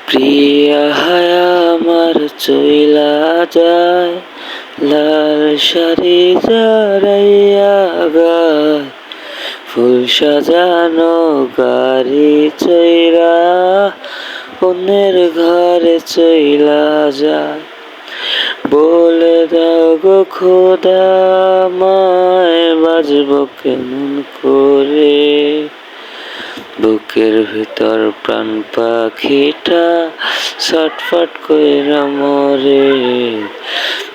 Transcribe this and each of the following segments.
প্রিয়া হায়া আমার চইলা যায়, লাল শাড়ি জড়াইয়া গায়, ফুল সাজানো গাড়ি চইরা অন্যের ঘরে চইলা যায়। বলে দাও গো খোদা আমায় বাজব কেমন করে, বুকের ভিতর প্রাণ পাখিটা ছটফট কইরা মরে।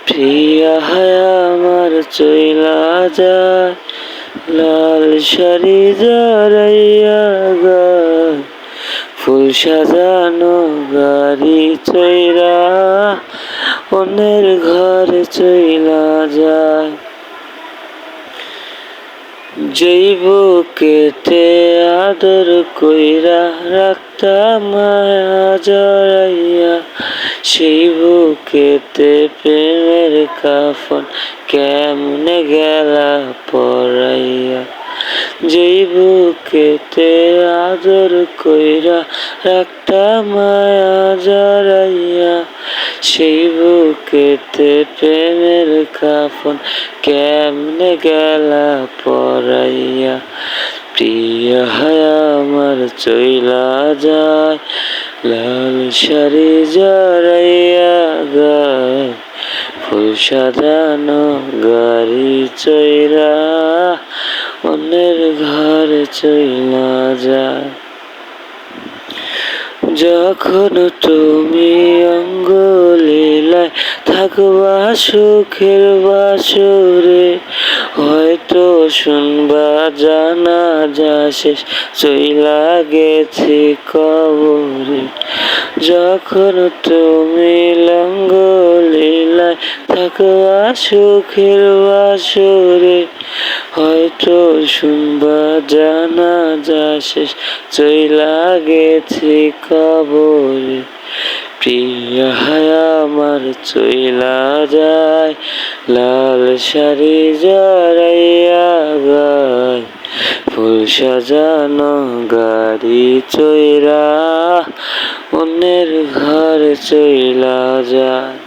প্রিয়া হায়া আমার চইলা যায়, লাল শাড়ি জড়াইয়া গায়, ফুল সাজানো গাড়ি চইরা অন্যের ঘরে চইলা যায়। যেই বুকেতে আদর কইরা রাখতাম মায়া জড়াইয়া, সেই বুকেতে প্রেমের কাফন কেমনে গেলা পরাইয়া। যেই বুকেতে আদর কইরা রাখতাম মায়া জড়াইয়া, সেই বুকেতে প্রেমের কাফন কেমনে গেলা পরাইয়া। প্রিয়া হায়া আমার চইলা যায়, লাল শাড়ি জড়াইয়া গায়, ফুল সাজানো গাড়ি চইরা অন্যের ঘরে চইলা যায়। যখন তুমি অঙ্গ লীলায় থাকবা সুখের বাসরে, হয়তো শুনবা জানাজা শেষ চইলা গেছি কবরে। যখন তুমি অঙ্গ লীলায় থাকবা সুখের বাসরে, হয়তো শুনবা জানাজা শেষ চইলা গেছি কবরে। প্রিয়া হায়া আমার চইলা যায়, লাল শাড়ি জড়াইয়া গায়, ফুল সাজানো গাড়ি চইরা অন্যের ঘরে চইলা যায়।